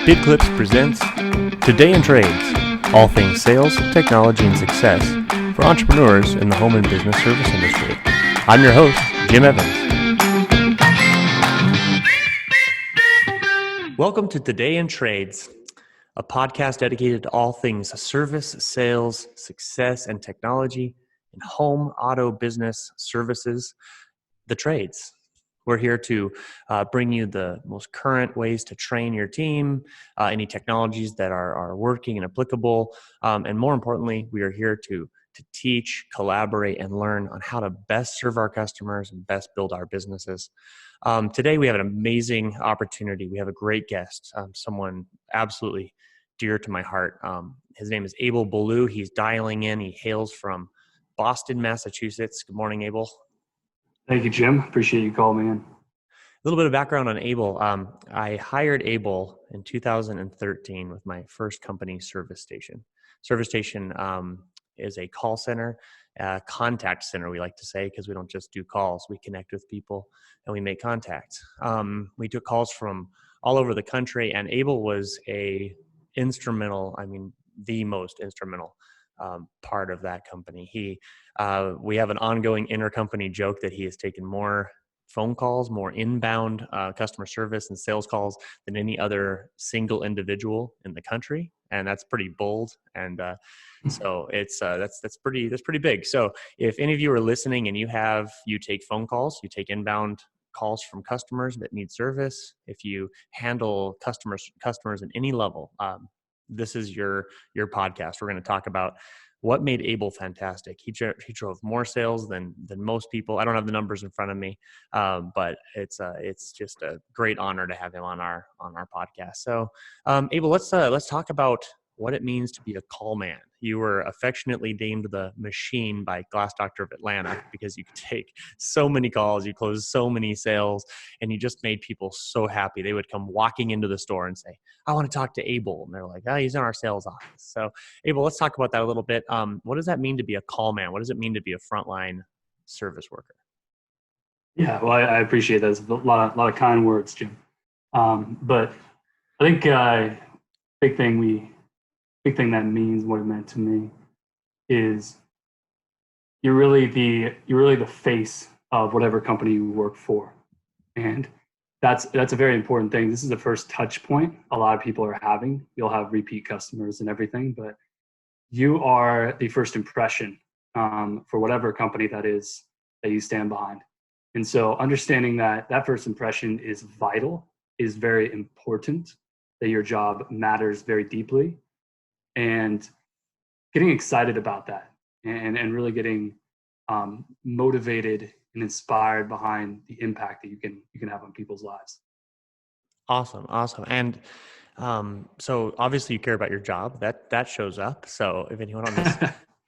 Big Clips presents Today in Trades, all things sales, technology, and success for entrepreneurs in the home and business service industry. I'm your host, Jim Evans. Welcome to Today in Trades, a podcast dedicated to all things service, sales, success, and technology in home, auto, business, services, the trades. We're here to bring you the most current ways to train your team, any technologies that are working and applicable, and more importantly, we are here to teach, collaborate, and learn on how to best serve our customers and best build our businesses. Today, we have an amazing opportunity. We have a great guest, someone absolutely dear to my heart. His name is Abel Ballew. He's dialing in. He hails from Boston, Massachusetts. Good morning, Abel. Thank you, Jim. Appreciate you calling me in. A little bit of background on Abel. I hired Abel in 2013 with my first company, Service Station. Service Station is a call center, contact center, we like to say, because we don't just do calls. We connect with people and we make contacts. We took calls from all over the country, and Abel was the most instrumental part of that company. We have an ongoing intercompany joke that he has taken more phone calls, more inbound customer service and sales calls than any other single individual in the country, and that's pretty bold. And so it's that's pretty big. So if any of you are listening and you take phone calls, you take inbound calls from customers that need service, if you handle customers at any level, this is your podcast. We're going to talk about what made Abel fantastic. He drove more sales than most people. I don't have the numbers in front of me, but it's just a great honor to have him on our podcast. So, Abel, let's talk about what it means to be a call man. You were affectionately named the Machine by Glass Doctor of Atlanta because you could take so many calls, you closed so many sales, and you just made people so happy. They would come walking into the store and say, "I want to talk to Abel," and they're like, "Oh, he's in our sales office." So, Abel, let's talk about that a little bit. What does that mean to be a call man? What does it mean to be a frontline service worker? Yeah, well, I appreciate that. It's a lot of kind words, Jim. But I think big thing that means what it meant to me is you're really the face of whatever company you work for, and that's a very important thing. This is the first touch point a lot of people are having. You'll have repeat customers and everything, but you are the first impression for whatever company that is that you stand behind. And so understanding that first impression is vital, is very important, that your job matters very deeply, and getting excited about that and really getting motivated and inspired behind the impact that you can have on people's lives. Awesome. And so obviously you care about your job. That shows up. So if anyone on this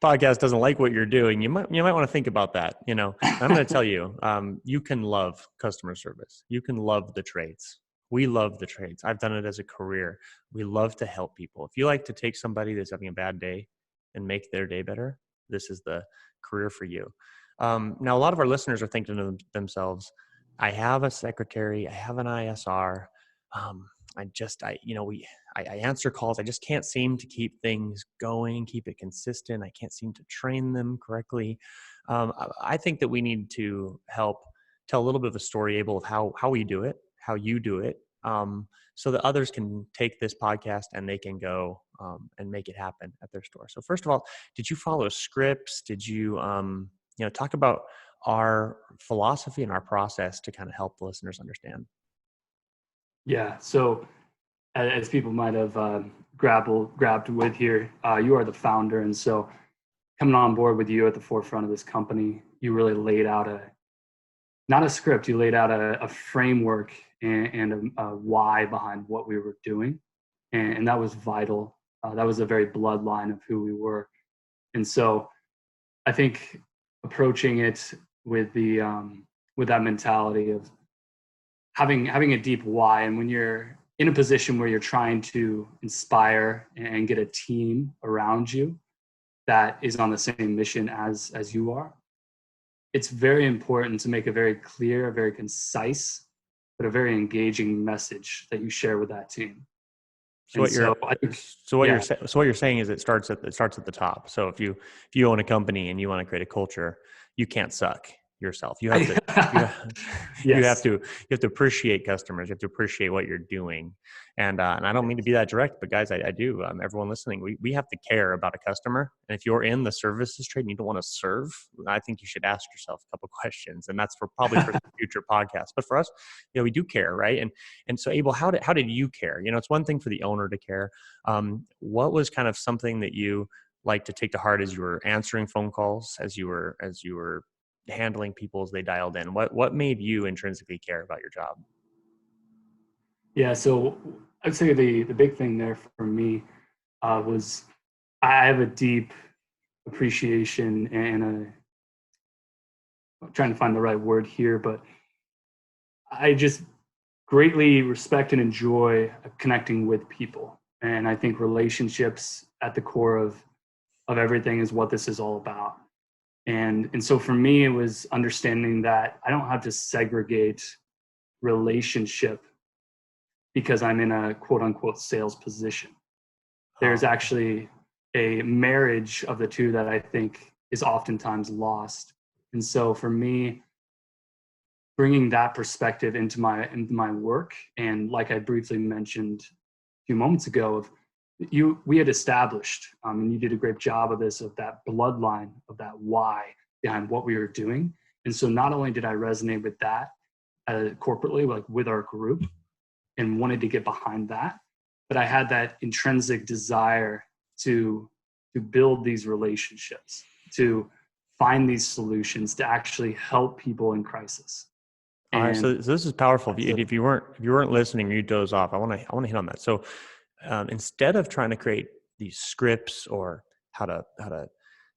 podcast doesn't like what you're doing, you might want to think about that. I'm going to tell you, you can love customer service. You can love the trades. We love the trades. I've done it as a career. We love to help people. If you like to take somebody that's having a bad day and make their day better, this is the career for you. Now, a lot of our listeners are thinking to themselves, I have a secretary, I have an ISR. I answer calls. I just can't seem to keep things going, keep it consistent. I can't seem to train them correctly. I think that we need to help tell a little bit of a story, Abel, of how we do it, how you do it, so that others can take this podcast and they can go and make it happen at their store. So first of all, did you follow scripts? Did you, talk about our philosophy and our process to kind of help the listeners understand? Yeah. So as people might have grabbed with here, you are the founder. And so coming on board with you at the forefront of this company, you really laid out not a script, you laid out a framework and a why behind what we were doing. And that was vital. That was a very bloodline of who we were. And so I think approaching it with that mentality of having a deep why, and when you're in a position where you're trying to inspire and get a team around you that is on the same mission as you are, it's very important to make a very clear, very concise, but a very engaging message that you share with that team. So And what you're so I think, so what you're yeah, so what you're saying is it starts at the top. So if you own a company and you want to create a culture, you can't suck yourself. You have, yes, you have to appreciate customers. You have to appreciate what you're doing. And I don't mean to be that direct, but guys, I do. Everyone listening, we have to care about a customer. And if you're in the services trade and you don't want to serve, I think you should ask yourself a couple questions. And that's probably for some future podcasts. But for us, we do care, right? And so, Abel, how did you care? It's one thing for the owner to care. What was kind of something that you like to take to heart as you were answering phone calls, as you were handling people as they dialed in? What made you intrinsically care about your job? yeah. So I'd say the big thing there for me was I have a deep appreciation and I'm trying to find the right word here, but I just greatly respect and enjoy connecting with people. And I think relationships at the core of everything is what this is all about. And so for me, it was understanding that I don't have to segregate relationship because I'm in a quote unquote sales position. There's Oh, actually a marriage of the two that I think is oftentimes lost. And so for me, bringing that perspective into my work, and like I briefly mentioned a few moments ago, of we had established, and you did a great job of this, of that bloodline, of that why behind what we were doing. And so not only did I resonate with that corporately, like with our group, and wanted to get behind that, but I had that intrinsic desire to build these relationships, to find these solutions, to actually help people in crisis. all right. And So this is powerful. that's If you weren't listening, or you doze off. I want to hit on that. So instead of trying to create these scripts or how to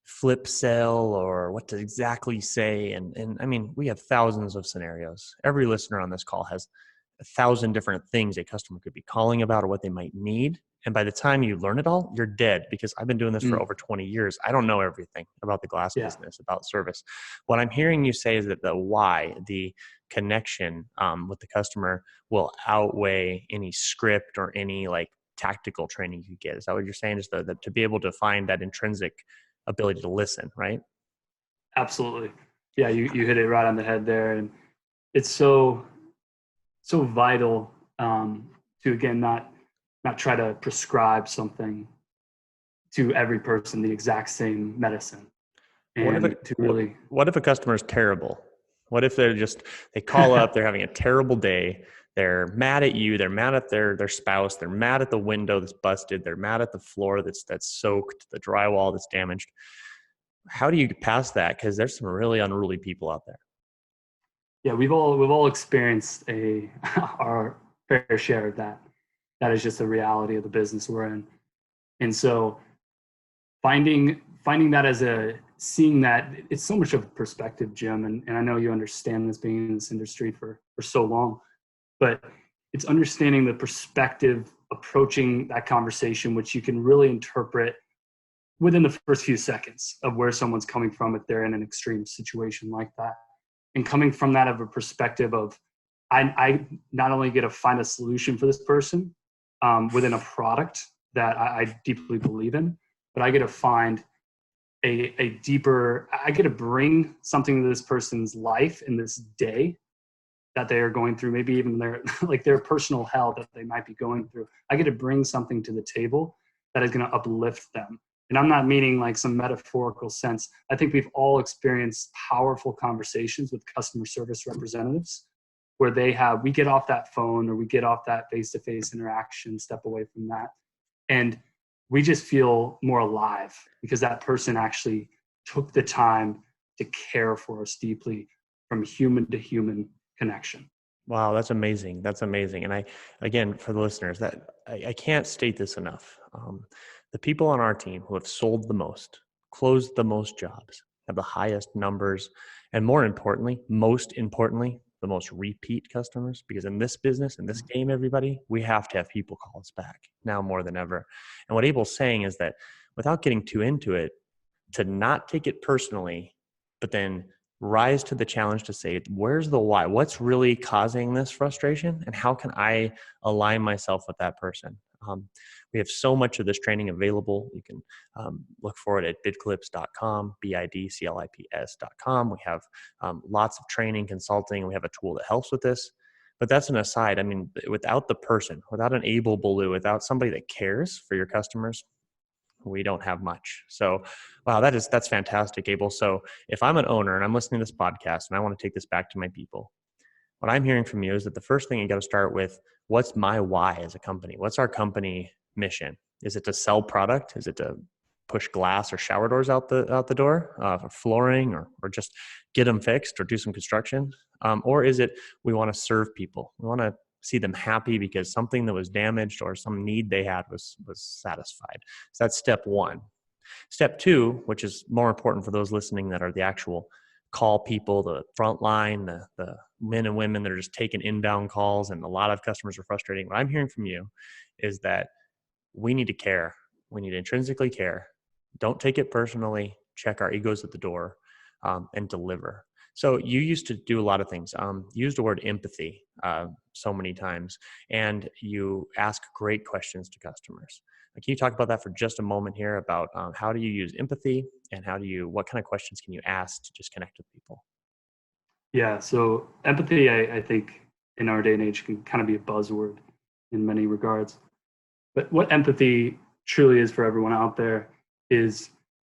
flip sell or what to exactly say, and I mean, we have thousands of scenarios. Every listener on this call has 1,000 different things a customer could be calling about or what they might need. And by the time you learn it all, you're dead, because I've been doing this for over 20 years. I don't know everything about the glass yeah, business, about service. What I'm hearing you say is that the why, the connection with the customer, will outweigh any script or any like tactical training you get. Is that what you're saying? Is to be able to find that intrinsic ability to listen, right? absolutely. Yeah, you hit it right on the head there. And it's so vital, to again not try to prescribe something to every person, the exact same medicine, What if and to really, what if a customer is terrible? What if they call up, they're having a terrible day, they're mad at you, they're mad at their spouse, they're mad at the window that's busted, they're mad at the floor that's soaked, the drywall that's damaged. How do you get past that? Because there's some really unruly people out there. yeah, we've all experienced a our fair share of that. That is just the reality of the business we're in. And so finding that as a seeing that it's so much of a perspective, Jim, and I know you understand this being in this industry for so long, but it's understanding the perspective, approaching that conversation, which you can really interpret within the first few seconds of where someone's coming from if they're in an extreme situation like that. And coming from that of a perspective of I not only get to find a solution for this person within a product that I deeply believe in, but I get to find a deeper, I get to bring something to this person's life in this day that they are going through, maybe even their like their personal hell that they might be going through. I get to bring something to the table that is going to uplift them. And I'm not meaning like some metaphorical sense. I think we've all experienced powerful conversations with customer service representatives where we get off that phone or we get off that face-to-face interaction, step away from that, and we just feel more alive because that person actually took the time to care for us deeply from human to human connection. Wow, that's amazing. That's amazing. And again, for the listeners, that I can't state this enough. The people on our team who have sold the most, closed the most jobs, have the highest numbers, and most importantly, the most repeat customers. Because in this business, in this game, everybody, we have to have people call us back now more than ever. And what Abel's saying is that without getting too into it, to not take it personally, but then rise to the challenge to say, where's the why? What's really causing this frustration? And how can I align myself with that person? We have so much of this training available. You can look for it at bidclips.com, bidclips.com. We have lots of training, consulting. We have a tool that helps with this. But that's an aside. I mean, without the person, without an Abel Ballew, without somebody that cares for your customers, we don't have much. So, wow, that's fantastic, Abel. So if I'm an owner and I'm listening to this podcast and I want to take this back to my people, what I'm hearing from you is that the first thing you got to start with, what's my why as a company? What's our company mission? Is it to sell product? Is it to push glass or shower doors out the door for flooring, or just get them fixed or do some construction? Or is it we want to serve people? We want to see them happy because something that was damaged or some need they had was satisfied. So that's step one. Step two, which is more important for those listening that are the actual call people, the front line, the men and women that are just taking inbound calls, and a lot of customers are frustrating. What I'm hearing from you is that we need to care. We need to intrinsically care. Don't take it personally. Check our egos at the door, and deliver. So you used to do a lot of things. You used the word empathy so many times, and you ask great questions to customers. Can you talk about that for just a moment here about how do you use empathy, and what kind of questions can you ask to just connect with people? Yeah, so empathy, I think in our day and age can kind of be a buzzword in many regards. But what empathy truly is for everyone out there is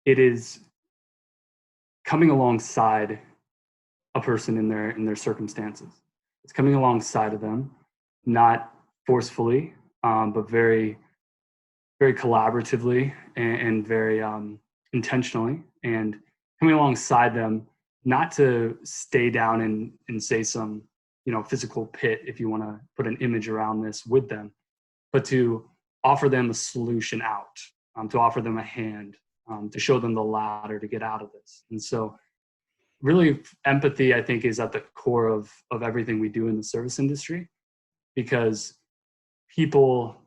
it is coming alongside a person in their circumstances. It's coming alongside of them, not forcefully, but very very collaboratively and very intentionally, and coming alongside them, not to stay down and say some physical pit, if you want to put an image around this, with them, but to offer them a solution out, to offer them a hand, to show them the ladder to get out of this. And so really empathy, I think, is at the core of everything we do in the service industry, because people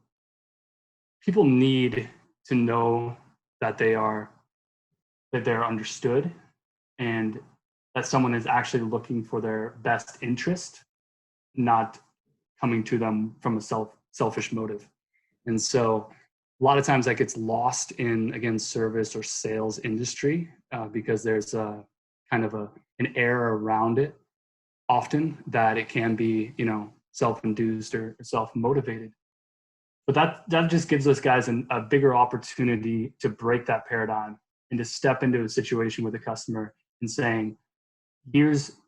need to know that they're understood, and that someone is actually looking for their best interest, not coming to them from a selfish motive. And so a lot of times that gets lost in, again, service or sales industry, because there's a kind of an air around it often that it can be self-induced or self-motivated. But that just gives us guys a bigger opportunity to break that paradigm and to step into a situation with a customer and saying,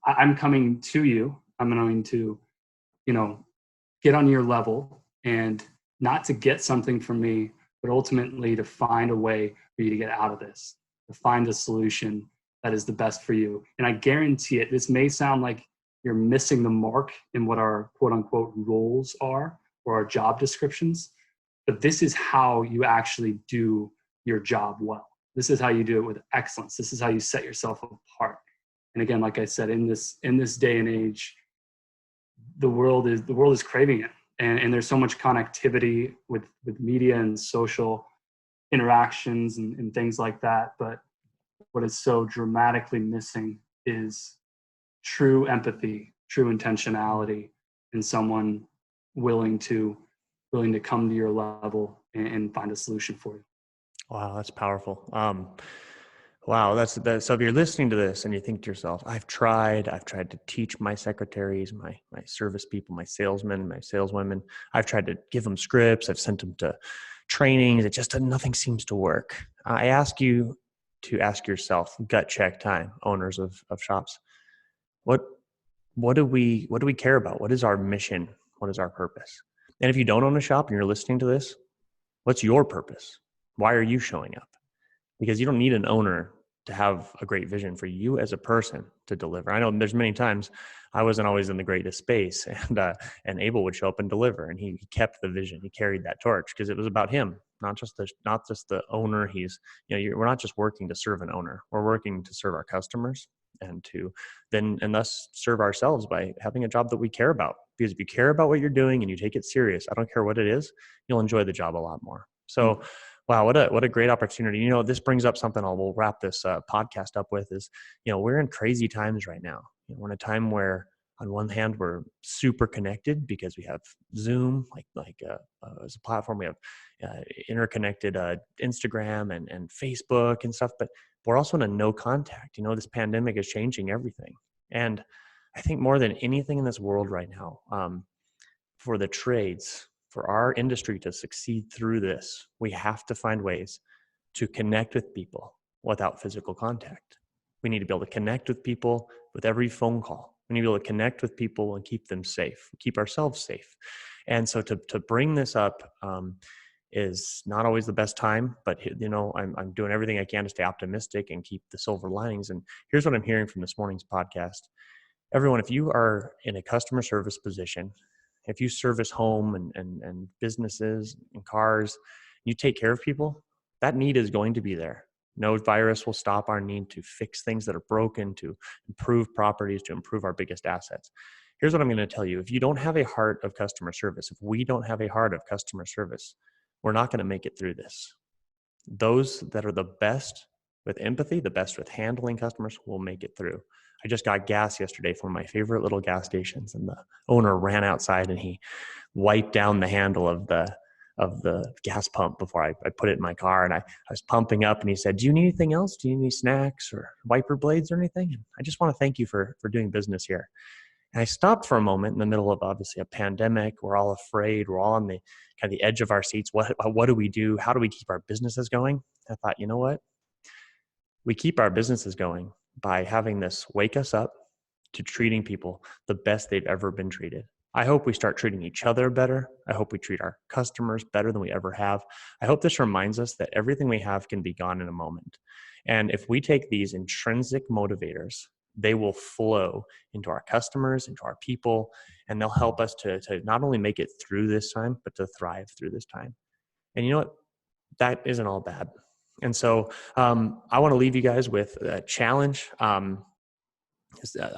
I'm coming to you. I'm going to, get on your level, and not to get something from me, but ultimately to find a way for you to get out of this, to find a solution that is the best for you. And I guarantee it, this may sound like you're missing the mark in what our quote unquote roles are, or our job descriptions, but this is how you actually do your job well. This is how you do it with excellence. This is how you set yourself apart. And again, like I said, in this day and age, the world is craving it. And there's so much connectivity with media and social interactions and things like that. But what is so dramatically missing is true empathy, true intentionality, and someone willing to come to your level and find a solution for you. Wow, that's powerful. Wow, that's so if you're listening to this and you think to yourself, I've tried to teach my secretaries, my service people, my salesmen, my saleswomen, I've tried to give them scripts, I've sent them to trainings, it just nothing seems to work. I ask you to ask yourself, gut check time, owners of shops, what do we care about? What is our mission? What is our purpose? And if you don't own a shop and you're listening to this, what's your purpose? Why are you showing up? Because you don't need an owner to have a great vision for you as a person to deliver. I know there's many times I wasn't always in the greatest space, and Abel would show up and deliver, and he kept the vision. He carried that torch because it was about him, not just the owner. We're not just working to serve an owner. We're working to serve our customers, and thus serve ourselves by having a job that we care about. Because if you care about what you're doing and you take it serious, I don't care what it is, you'll enjoy the job a lot more. So Wow, what a great opportunity. This brings up something we'll wrap this podcast up with is, we're in crazy times right now. We're in a time where on one hand, we're super connected because we have Zoom, as a platform. We have interconnected Instagram and Facebook and stuff, but we're also in a no contact. This pandemic is changing everything. And I think more than anything in this world right now, for the trades, for our industry to succeed through this, we have to find ways to connect with people without physical contact. We need to be able to connect with people with every phone call. We need to be able to connect with people and keep them safe, keep ourselves safe. And so to bring this up is not always the best time, but I'm doing everything I can to stay optimistic and keep the silver linings. And here's what I'm hearing from this morning's podcast. Everyone, if you are in a customer service position, if you service home and businesses and cars, you take care of people, that need is going to be there. No virus will stop our need to fix things that are broken, to improve properties, to improve our biggest assets. Here's what I'm going to tell you. If you don't have a heart of customer service, if we don't have a heart of customer service, we're not going to make it through this. Those that are the best with empathy, the best with handling customers will make it through. I just got gas yesterday from my favorite little gas stations, and the owner ran outside and he wiped down the handle of the gas pump before I put it in my car. And I was pumping up, and he said, "Do you need anything else? Do you need any snacks or wiper blades or anything?" And I just want to thank you for doing business here. And I stopped for a moment in the middle of obviously a pandemic. We're all afraid. We're all on the kind of the edge of our seats. What do we do? How do we keep our businesses going? I thought, you know what? We keep our businesses going by having this wake us up to treating people the best they've ever been treated. I hope we start treating each other better. I hope we treat our customers better than we ever have. I hope this reminds us that everything we have can be gone in a moment. And if we take these intrinsic motivators, they will flow into our customers, into our people, and they'll help us to not only make it through this time, but to thrive through this time. And you know what? That isn't all bad. And so I want to leave you guys with a challenge. I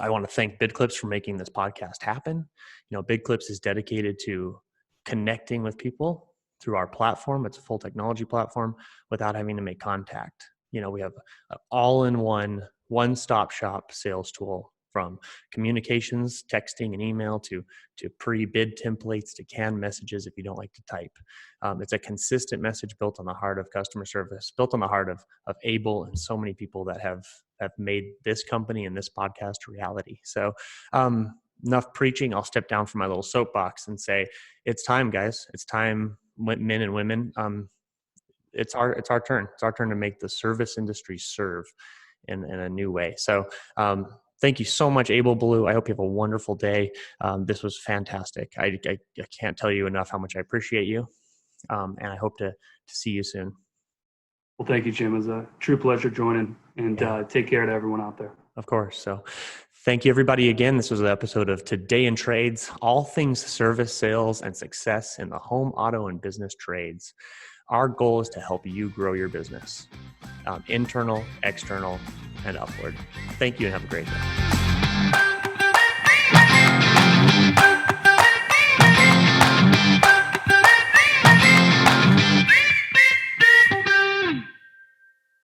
want to thank BidClips for making this podcast happen. BidClips is dedicated to connecting with people through our platform. It's a full technology platform without having to make contact. We have an all-in-one, one-stop shop sales tool, from communications, texting and email to pre-bid templates to canned messages if you don't like to type. It's a consistent message built on the heart of customer service, built on the heart of Abel and so many people that have made this company and this podcast a reality. So enough preaching. I'll step down from my little soapbox and say, it's time, guys. It's time, men and women. It's our turn. It's our turn to make the service industry serve in a new way. So thank you so much, Abel Ballew. I hope you have a wonderful day. This was fantastic. I can't tell you enough how much I appreciate you. And I hope to see you soon. Well, thank you, Jim. It was a true pleasure joining, and take care to everyone out there. Of course. So thank you, everybody. Again, this was an episode of Today in Trades, all things service, sales, and success in the home, auto, and business trades. Our goal is to help you grow your business, internal, external, and upward. Thank you, and have a great day.